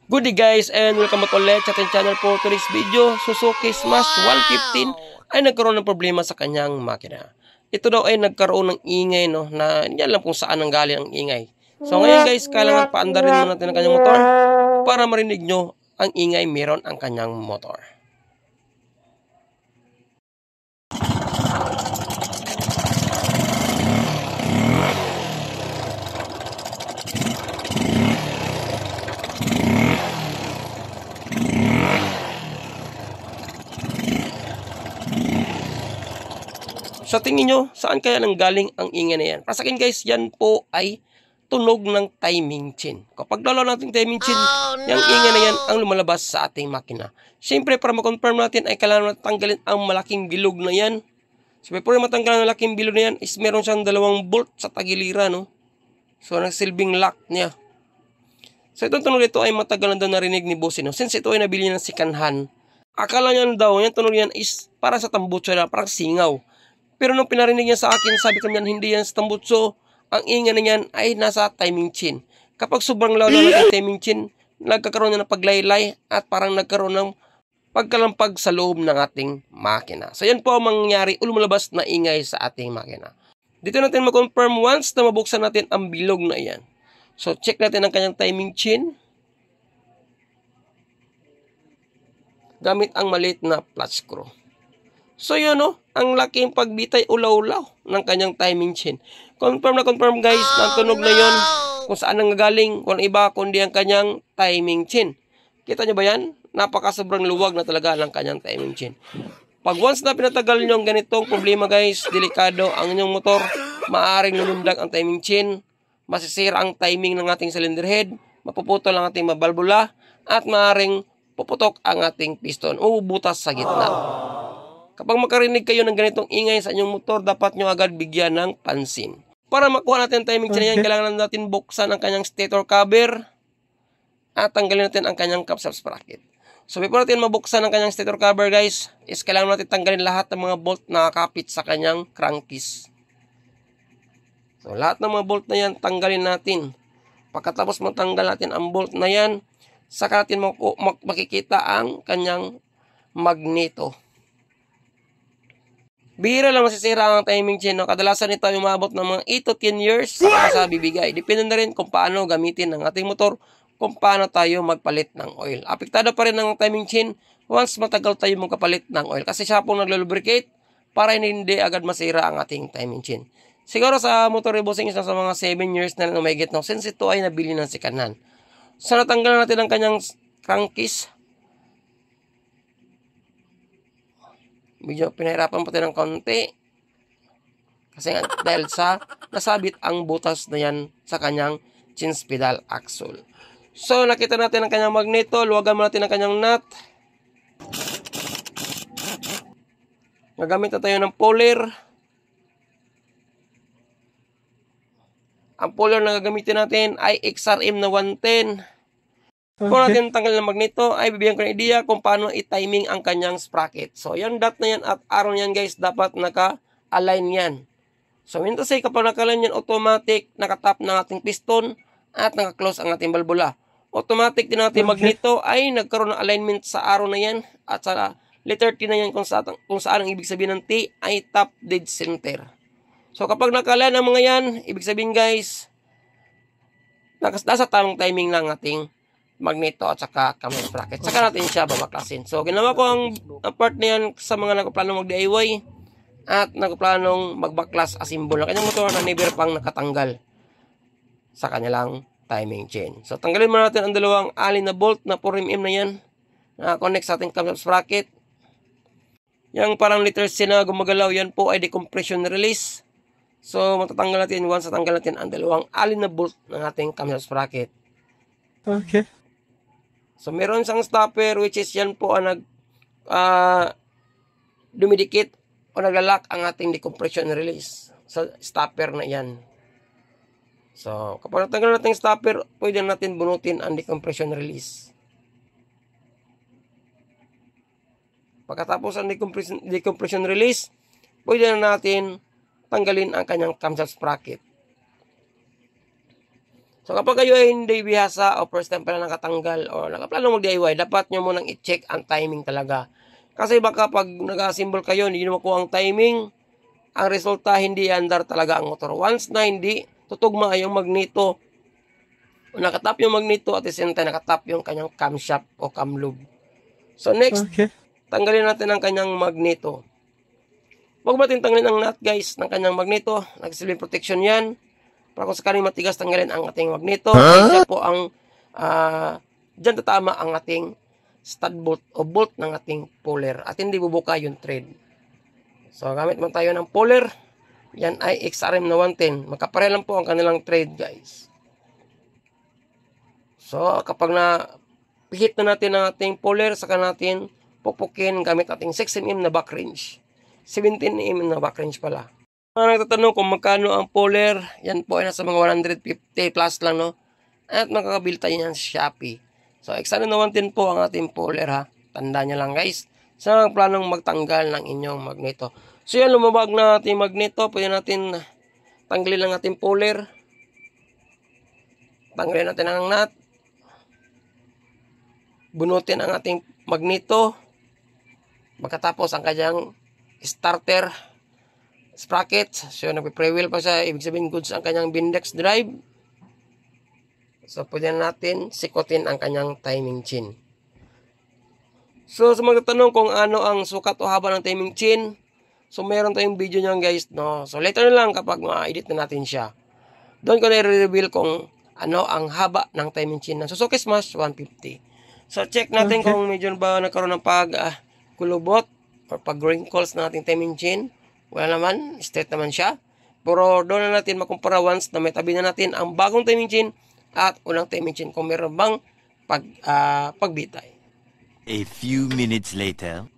Good day guys, and welcome back ulit sa ating channel. For today's video, Suzuki Smash 115 ay nagkaroon ng problema sa kanyang makina. Ito daw ay nagkaroon ng ingay, no, na hindi alam kung saan ang galing ang ingay. So ngayon guys, kailangan paandarin muna natin ang kanyang motor para marinig nyo ang ingay meron ang kanyang motor. Sa tingin nyo, saan kaya nanggaling ang ingay na yan? Para sa akin guys, yan po ay tunog ng timing chain. Kapag lalo natin timing chain, yung ingay na yan ang lumalabas sa ating makina. Siyempre, para ma-confirm natin ay kailangan natin tanggalin ang malaking bilog na yan. So, before matanggalan ang malaking bilog na yan, is meron siyang dalawang bolt sa tagiliran, no? So, nagsilbing lock niya. So, itong tunog ito ay matagal na daw narinig ni Bossy, no? Since ito ay nabili ng sikanhan, akala niya daw, yung tunog yan is para sa tambutso na, parang singaw. Pero nung pinarinig niya sa akin, sabi ko niyan, hindi yan sa tambutso. Ang ingay na yan ay nasa timing chain. Kapag sobrang lalo ng timing chain, nagkakaroon na ng paglaylay at parang nagkaroon ng pagkalampag sa loob ng ating makina. So yan po ang mangyayari, lumabas na ingay sa ating makina. Dito natin mag-confirm once na mabuksan natin ang bilog na yan. So check natin ang kanyang timing chain. Gamit ang maliit na flat screw. So yun, no, ang laking pagbitay ulaw-ulaw ng kanyang timing chain. Confirm na confirm guys, ng tunog na yun, kung saan nanggaling, kung iba, kundi ang kanyang timing chain. Kita nyo ba yan? Napaka sobrang luwag na talaga ng kanyang timing chain. Pag once na pinatagal nyo ang ganitong problema guys, delikado ang inyong motor, maaaring lulundag ang timing chain, masisira ang timing ng ating cylinder head, mapuputol ang ating mabalbula, at maaaring puputok ang ating piston o butas sa gitna. Kapag makarinig kayo ng ganitong ingay sa inyong motor, dapat nyo agad bigyan ng pansin. Para makuha natin ang timing chain na yan, kailangan natin buksan ang kanyang stator cover at tanggalin natin ang kanyang camshaft sprocket. So before natin mabuksan ang kanyang stator cover guys, is kailangan natin tanggalin lahat ng mga bolt na nakakapit sa kanyang crankcase. So lahat ng mga bolt na yan, tanggalin natin. Pagkatapos matanggal natin ang bolt na yan, saka natin makikita ang kanyang magneto. Bihira lang masisira ang timing chain. No? Kadalasan ito ay umabot ng mga 8 to 10 years sa bibigay. Depende na rin kung paano gamitin ng ating motor, kung paano tayo magpalit ng oil. Apektado pa rin ang timing chain once matagal tayo magkapalit ng oil. Kasi siya pong naglubricate para hindi agad masira ang ating timing chain. Siguro sa motor rebosing is sa mga 7 years na rin umigit. No? Since ito ay nabili ng sikanhan. So natanggalan natin ang kanyang crankcase. Medyo pinahirapan pa tayo ng konti. Kasi nga, dahil sa nasabit ang butas na yan sa kanyang change pedal axle. So, nakita natin ang kanyang magneto. Luwagan mo natin ang kanyang nut. Gagamit na tayo ng puller. Ang puller na gagamitin natin ay XRM na 110. Kung natin tanggal ng magneto, ay bibigyan ko ng idea kung paano i-timing ang kanyang sprocket. So, yung dot na yan at arrow yan guys, dapat naka-align yan. So, mean to say, kapag naka-align yan, automatic, nakatap ng ating piston at naka-close ang ating balbula. Automatic din natin magneto ay nagkaroon ng alignment sa arrow na yan at sa letter T na yan kung saan ang ibig sabihin ng T ay top dead center. So, kapag naka-align ang mga yan, ibig sabihin guys, nasa tamang timing ng ating magneto at saka camshaft sprocket. Saka natin siya babaklasin. So, ginawa ko ang part na yan sa mga nagplanong mag-DIY at nagplanong magbaklas assemble ng kanyang motor na never pang nakatanggal sa kanilang timing chain. So, tanggalin muna natin ang dalawang alin na bolt na 4mm na yan na connect sa ating camshaft sprocket. Yung parang letter C na gumagalaw, yan po ay decompression release. So, matatanggal natin once natanggal natin ang dalawang alin na bolt ng ating camshaft sprocket. Okay. So, meron isang stopper which is yan po ang dumidikit o naglalak ang ating decompression release sa stopper na yan. So, kapag natanggal natin yung stopper, pwede natin bunutin ang decompression release. Pagkatapos ang decompression release, pwede na natin tanggalin ang kanyang camshaft sprocket. So kapag kayo ay hindi bihasa o first time pala nakatanggal o nakaplano mag-DIY, dapat nyo munang i-check ang timing talaga. Kasi baka pag nag-assemble kayo, hindi nyo makuha ang timing, ang resulta hindi andar talaga ang motor. Once na hindi tutugma yung magneto, nakatap yung magneto at the same time nakatap yung kanyang camshaft o cam lube. So next, tanggalin natin ang kanyang magneto. Huwag natin tanggalin ang nut guys ng kanyang magneto. Nagsilbing protection yan. Para kung sakaling matigas, tanggalin ang ating magneto. Ay siya po ang dyan tatama ang ating stud bolt o bolt ng ating puller. At hindi bubuka yung thread. So gamit man tayo ng puller. Yan ay XRM na 110. Magkapareha lang po ang kanilang thread guys. So kapag na pihit na natin ang ating puller, saka natin pupukin gamit ating 6mm na back range. 17mm na back range pala. Nagtatanong kung magkano ang puller, yan po ay nasa mga 150 plus lang, no? At makakabili tayo yan sa Shopee. So, XRM na 110 po ang ating puller, ha? Tanda nyo lang, guys. Sa planong magtanggal ng inyong magneto. So, yan, lumabag na ating magneto. Pwede natin tanggalin ang ating puller. Tanggalin natin ang nut. Bunutin ang ating magneto. Pagkatapos, ang kanyang starter sprocket. So, nagpe-pre-wheel pa siya. Ibig sabihin, goods ang kanyang Bindex drive. So, pwede natin sikutin ang kanyang timing chain. So, sa magtatanong kung ano ang sukat o haba ng timing chain, so, meron tayong video niyan guys, no? So, later na lang kapag ma-edit na natin siya. Doon ko na-reveal kung ano ang haba ng timing chain ng Suzuki Smash 150. So, check natin kung medyo ba nagkaroon ng pag-kulubot or pag-wrinkles ng ating timing chain. Wala naman, straight naman siya. Pero doon na natin makumpara once na may tabi na natin ang bagong timing chain at unang timing chain kung meron bang pagbitay. A few minutes later.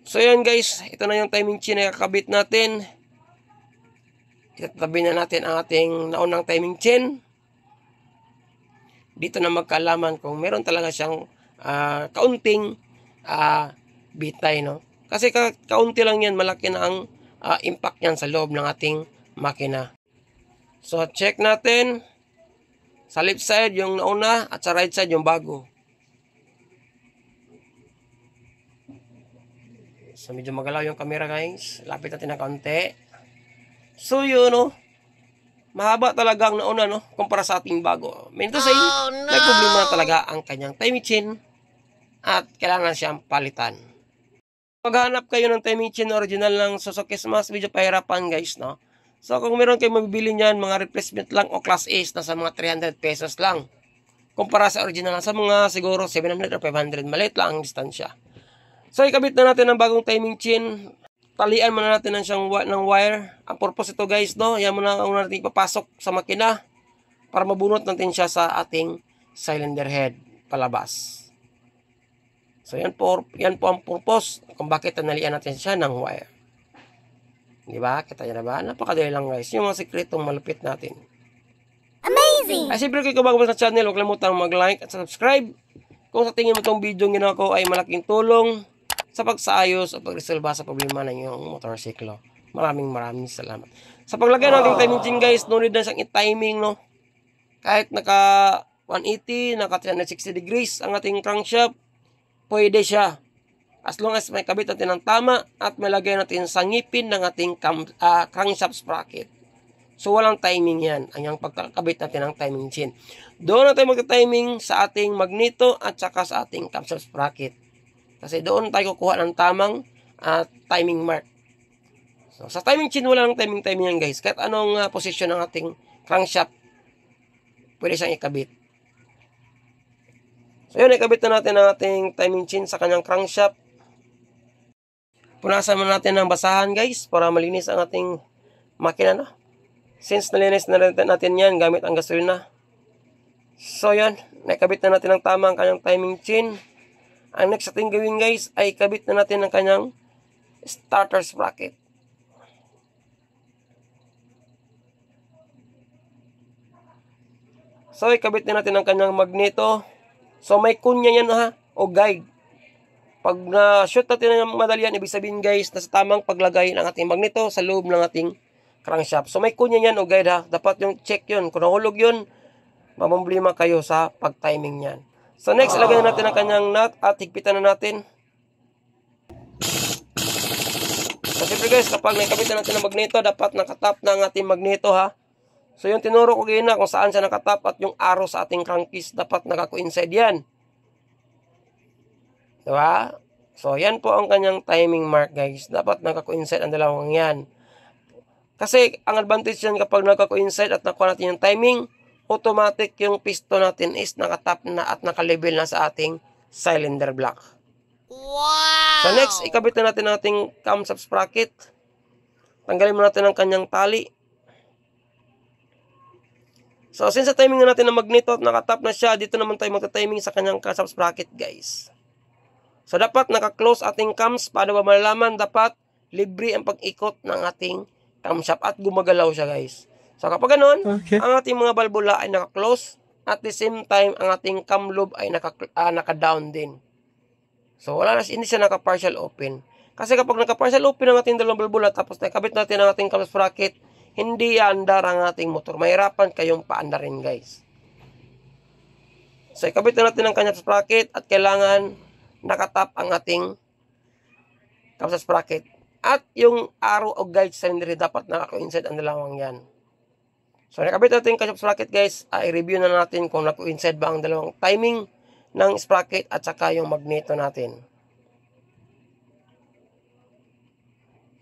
So yan guys, ito na yung timing chain na kakabit natin. Itatabi na natin ang ating naunang timing chain. Dito na magkalaman kung meron talaga siyang kaunting bitay, no? Kasi kaunti lang yan, malaki na ang impact yan sa loob ng ating makina. So, check natin. Sa left side, yung nauna, at sa right side, yung bago. So, medyo magalaw yung camera, guys. Lapit natin ng kaunti. So, yun, no? Mahaba talaga ang nauna, no? Kumpara sa ating bago. Mean to say, may problema talaga ang kanyang timing chain at kailangan siyang palitan. Maghanap kayo ng timing chain original ng Suzuki Smash, medyo pahirapan guys, no? So kung meron kayo mabibili niyan, mga replacement lang o class A na sa mga 300 pesos lang. Kumpara sa original sa mga siguro 700 or 500, maliit lang ang distansya. So ikabit na natin ang bagong timing chain. Talian muna natin ng wire. Ang purpose ito guys, no? Yan muna ang una natin ipapasok sa makina para mabunot natin siya sa ating cylinder head palabas. So, yan po ang purpose kung bakit tanalian natin siya ng wire. Di ba? Kita nyo na ba? Napakadali lang guys. Yung mga sikretong malupit natin. Amazing! Ay, siyempre kayo bago sa channel, huwag limutang mag-like at subscribe. Kung sa tingin mo itong video ginawa ko ay malaking tulong sa pagsaayos o pagresolba sa problema ng iyong motorsiklo. Maraming salamat. Sa paglagay ng ating timing chain guys, no need na siyang i-timing, no? Kahit naka 180, naka 360 degrees ang ating crankshaft, pwede siya. As long as may kabit natin ng tama at may lagay natin sa ngipin ng ating crankshaft sprocket. So, walang timing yan. Ang yung pagkakabit natin ng timing chain. Doon natin magka-timing sa ating magneto at saka sa ating crankshaft sprocket. Kasi doon tayo kukuha ng tamang timing mark. So, sa timing chain, wala ng timing yan guys. Kahit anong posisyon ng ating crankshaft, pwede siyang ikabit. So yun, ikabit na natin ang ating timing chain sa kanyang crankshaft. Punasan na natin ng basahan guys para malinis ang ating makina na. Since nalinis na natin yan gamit ang gasolina. So yan, nakabit na natin ang tama ang kanyang timing chain. Ang next ating gawin guys ay ikabit na natin ang kanyang starter sprocket. So ikabit na natin ang kanyang magneto. So, may kunya yan ha, o guide. Pag na-shoot natin ng madali yan, ibig sabihin guys, nasa tamang paglagay ng ating magneto sa loob ng ating crankshaft. So, may kunya yan o guide ha. Dapat yung check yun. Kung nahulog yun, mamumblima kayo sa pag-timing niyan. So next, ilagay na natin ang kanyang nut at higpitan na natin. So siyempre guys, kapag nakabitan natin ang magneto, dapat nakatap na ang ating magneto ha. So yung tinuro ko gina kung saan siya nakatap at yung arrow sa ating crankcase dapat nakakoincide yan. Diba? So yan po ang kanyang timing mark guys. Dapat nakakoincide ang dalawang yan. Kasi ang advantage yan kapag nakakoincide at nakuha natin yung timing, automatic yung piston natin is nakatap na at nakalabel na sa ating cylinder block. Wow! So next, ikabit na natin ang ating camshaft sprocket. Tanggalin mo natin ang kanyang tali. So since sa timing na natin ng magneto at nakatap na siya, dito naman tayo magta-timing sa kanyang camshaft sprocket guys. So dapat naka-close ating cams para ba malalaman dapat libre ang pag-ikot ng ating camshaft at gumagalaw siya guys. So kapag ganun, ang ating mga balbula ay naka-close at the same time ang ating cam lobe ay naka-down din. So wala na, hindi siya naka-partial open. Kasi kapag naka-partial open ang ating dalawang balbula tapos nakabit natin ang ating camshaft sprocket, hindi andar ang ating motor. Mahirapan kayong paandarin guys. So ikabit na natin ang camshaft sprocket at kailangan nakatap ang ating camshaft sprocket. At yung arrow o guide cylinder dapat naka-coincide ang dalawang yan. So nakabit natin yung camshaft sprocket guys. I-review na natin kung naka-coincide ba ang dalawang timing ng sprocket at saka yung magneto natin.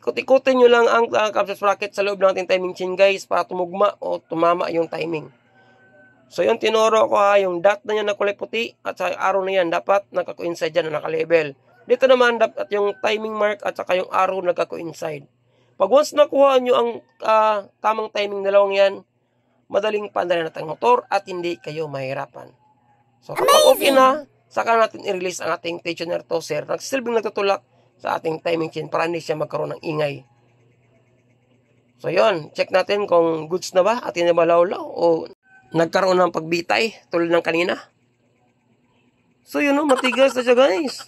Ikot-ikutin nyo lang ang camshaft sprocket sa loob ng ating timing chain guys para tumugma o tumama yung timing. So yung tinuro ko ha, yung dot na yan na kulay puti at sa arrow na yan dapat naka-coincide yan na naka-label. Dito naman dapat yung timing mark at saka yung arrow nagka-coincide. Pag once nakuha nyo ang tamang timing dalawang yan, madaling paandarin natin ang motor at hindi kayo mahirapan. So kapag okay na, saka natin i-release ang ating tensioner tosser. Nagsilbing nagtutulak sa ating timing chain para hindi siya magkaroon ng ingay. So yun, check natin kung goods na ba at hindi malawlaw o nagkaroon ng pagbitay tulad ng kanina. So yun o, matigas na siya guys.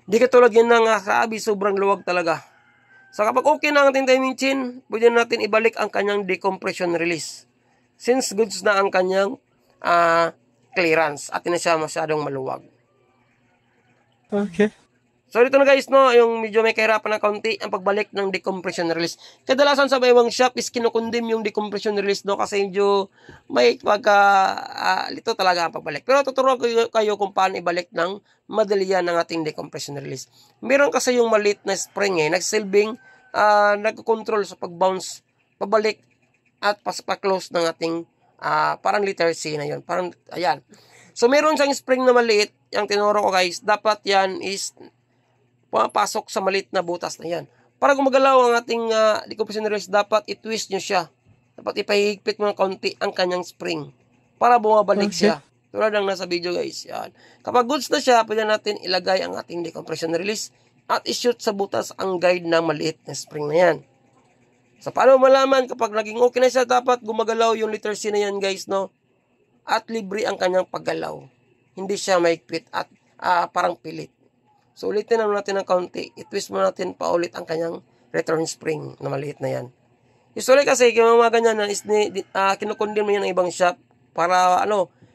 Di katulad yun na nga sabi, sobrang luwag talaga. So kapag okay na ang ating timing chain, pwede natin ibalik ang kanyang decompression release. Since goods na ang kanyang clearance at hindi siya masyadong maluwag. Okay. So dito na guys, no, yung medyo may kahirapan na kaunti ang pagbalik ng decompression release. Kadalasan sa ibang shop is kinukondim yung decompression release, no, kasi medyo may lito talaga ang pagbalik. Pero tuturuan ko kayo kung paano ibalik ng madalian ng ating decompression release. Meron kasi yung maliit na spring nagsilbing nagko-control sa pag-bounce, pabalik at pa-close ng ating parang letter C na yun. Parang ayan. So meron siyang spring na maliit, yung tinuro ko guys, dapat yan is pumapasok sa maliit na butas na yan. Para gumagalaw ang ating decompression release, dapat i-twist nyo siya. Dapat ipahigpit mo ng kaunti ang kanyang spring para bumabalik siya. Tulad ng nasa video guys. Yan. Kapag goods na siya, pwede natin ilagay ang ating decompression release at i-shoot sa butas ang guide ng maliit na spring na yan. So paano malaman kapag naging okay na siya, dapat gumagalaw yung letter C na yan guys, no? At libre ang kanyang paggalaw. Hindi siya mahigpit at parang pilit. So ulitin naman natin ng kaunti. I-twist mo natin paulit ang kanyang return spring na maliit na yan. Usually kasi yung mga ganyan is kinukundin mo yan ng ibang shop para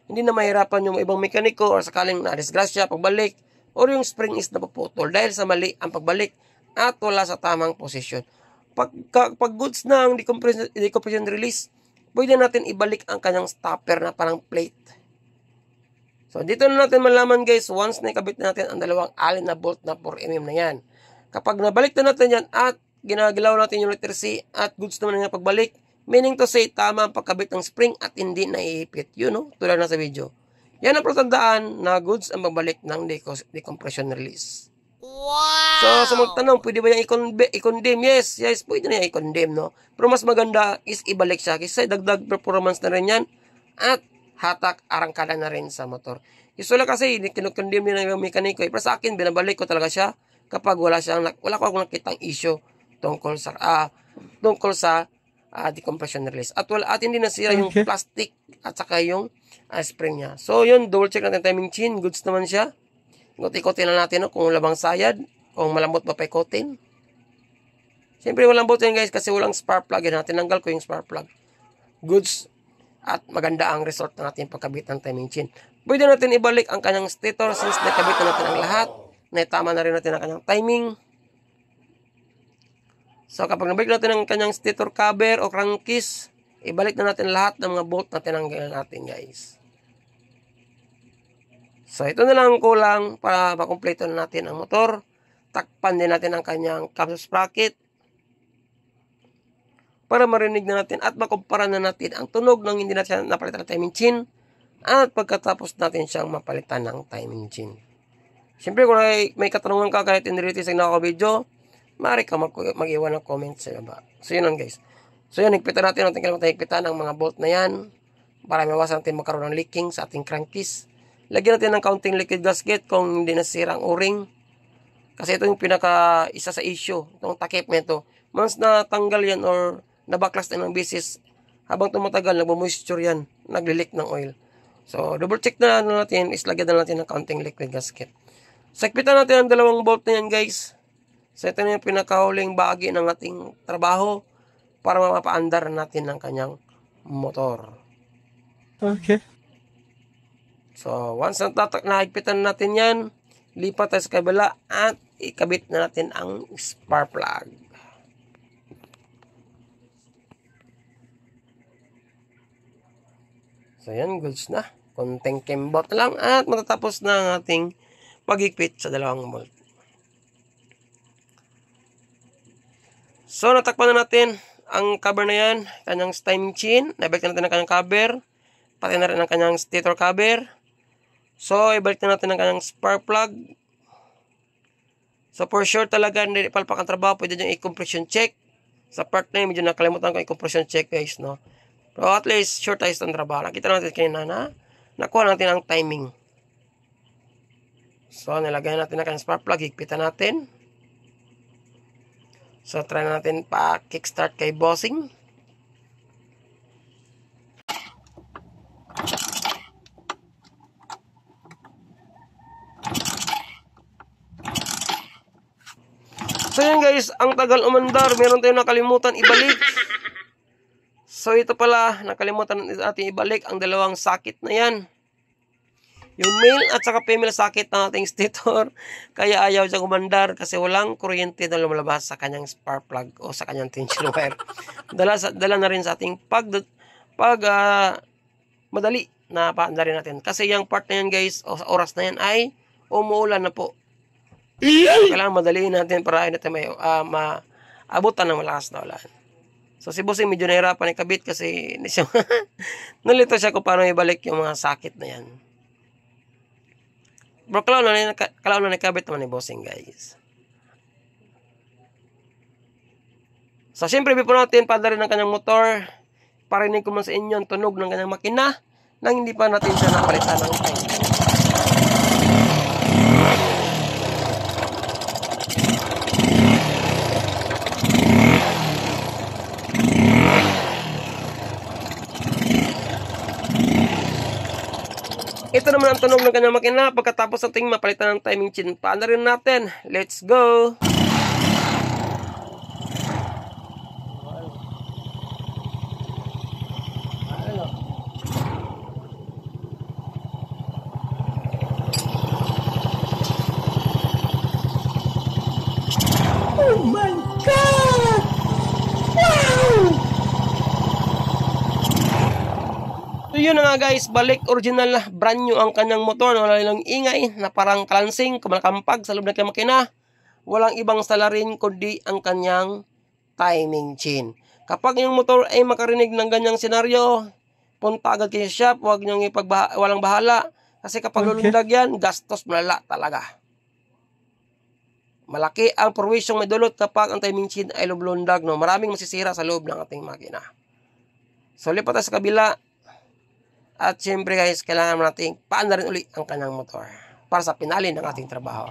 hindi na mahirapan yung ibang mekaniko or sakaling na-disgrasya pagbalik or yung spring is napuputol dahil sa mali ang pagbalik at wala sa tamang posisyon. Pag goods na ang decompression release, pwede natin ibalik ang kanyang stopper na parang plate. So, dito na natin malaman guys, once na ikabit natin ang dalawang allen na bolt na 4mm na yan. Kapag nabalik na natin yan at ginagalaw natin yung letter C at goods naman nga pagbalik, meaning to say, tama ang pagkabit ng spring at hindi naiipit. Yun, no? Tulad na sa video. Yan ang patandaan na goods ang pagbalik ng decompression release. Wow! So, magtanong, pwede ba yung i-condemn? Yes, pwede na yung i-condemn, no? Pero mas maganda is ibalik siya kasi dagdag performance na rin yan at hatak arangkada na rin sa motor. Usually kasi kinukondem din ng mekaniko. Pero sa akin, binabalik ko talaga siya kapag wala ko nakitang issue tungkol sa decompression release. At hindi nasira yung plastic at saka yung spring niya. So yun, double check natin timing chain. Goods naman siya. Ikot-ikotin na natin kung labang sayad, kung malambot ba pa ikotin. Siyempre malambot yan guys kasi walang spark plug. Yan, tinanggal ko yung spark plug. Goods. at maganda ang result ng ating pagkabit ng timing chain. Pwede natin ibalik ang kanyang stator since nakabit na natin ang lahat. Naitama na rin natin ang kanyang timing. So kapag nabalik natin ang kanyang stator cover o crankcase, ibalik na natin lahat ng mga bolt na tinanggal natin, guys. So ito na lang ang kulang para makumpleto na natin ang motor. Takpan din natin ang kanyang cam sprocket para marinig na natin at makumpara na natin ang tunog ng hindi natin napalitan ng timing chain at pagkatapos natin siyang mapalitan ng timing chain. Siyempre kung may katanungan ka kahit hindi rin sa video, maaari ka mag-iwan ng comment sa baba. So yun lang, guys. So yun, higpitan natin. Natin kailangan higpitan ang mga bolt na yan para mawasan natin magkaroon ng leaking sa ating crankcase. Lagyan natin ng counting liquid gasket kung hindi nasira ang o-ring. Kasi ito yung isa sa issue. Itong takip nito. Once natanggal yan or nabaklas na ng bisis, habang tumatagal, nagmo-moisture yan. Nagli-leak ng oil. So, double check na natin is lagyan na natin ng counting liquid gasket. Sakpitan natin ang dalawang bolt na yan, guys. So, ito na yung pinakahuling bahagi ng ating trabaho para mapaandar natin ang kanyang motor. Okay. So, once nahigpitan natin yan, lipat tayo sa kabila at ikabit na natin ang spark plug. So, yan, goods na. Konting kembot lang at matatapos na ang ating paghigpit sa dalawang bolt. So, natakpan na natin ang cover na yan, kanyang timing chain. Nabalik na natin ang kanyang cover. Pati na rin ang kanyang stator cover. So, ibalik na natin ang kanyang spark plug. So, for sure talaga, hindi palpak ang trabaho. Pwede nyo i-compression check. Sa part na yun, medyo nakalimutan ko i-compression check, guys, no? Pero at least, sure tayo sa trabaho. Nakita natin kanina na nakuha natin ang timing. So, nilagay natin ang kanyang spark plug. Higpitan natin. So, try natin pa kickstart kay bossing. So yan, guys, ang tagal umandar, meron tayong nakalimutan ibalik. So ito pala, nakalimutan natin ibalik ang dalawang socket na yan. Yung male at saka female socket ng ating stator. Kaya ayaw siyang umandar kasi walang kuryente na lumalabas sa kanyang spark plug o sa kanyang tension wire. Dala na rin sa ating madali na paandarin natin. Kasi yung part na yan, guys, o sa oras na yan ay umuulan na po. Kailangan madaliin natin para natin may maabutan ng malakas na ulan. So si bossing medyo nahirapan ikabit kasi nalito siya kung paano ibalik yung mga sakit na yan. Bro, kalaw na nakabit naman ni bossing, guys. So siyempre before natin padarin ng kanyang motor, parinig ko man sa inyo ang tunog ng kanyang makina nang hindi pa natin siya napalitan ng time. Ito naman ang tunog ng kanyang makina pagkatapos nating mapalitan ng timing chain. Paano rin natin? Let's go! Oh my God! Wow! So yun na nga, guys, balik original na brand new ang kanyang motor. Wala lang ingay na parang kalansing, kumalakampag sa loob ng kanyang makina. Walang ibang salarin kundi ang kanyang timing chain. Kapag yung motor ay makarinig ng ganyang senaryo, punta agad kayo sa shop, huwag niyong walang bahala. Kasi kapag lulundag yan, gastos malala talaga. Malaki ang perwisyong may dulot kapag ang timing chain ay lumlundag. No? Maraming masisira sa loob ng ating makina. So lipat tayo sa kabila. At syempre, guys, kailangan natin paandarin uli ang kanyang motor para sa pinalin ng ating trabaho.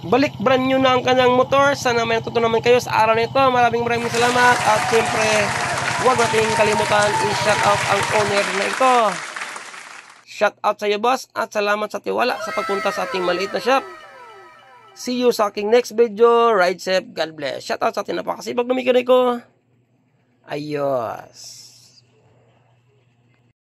Balik brand new na ang kanyang motor. Sana may natutunan kayo sa araw na ito. Maraming salamat. At syempre, huwag natin kalimutan i-shout out ang owner na ito. Shout out sa iyo, boss. At salamat sa tiwala sa pagpunta sa ating maliit na shop. See you sa aking next video. Ride safe. God bless. Shoutout sa ating napakasibag na mekaniko. Ayos.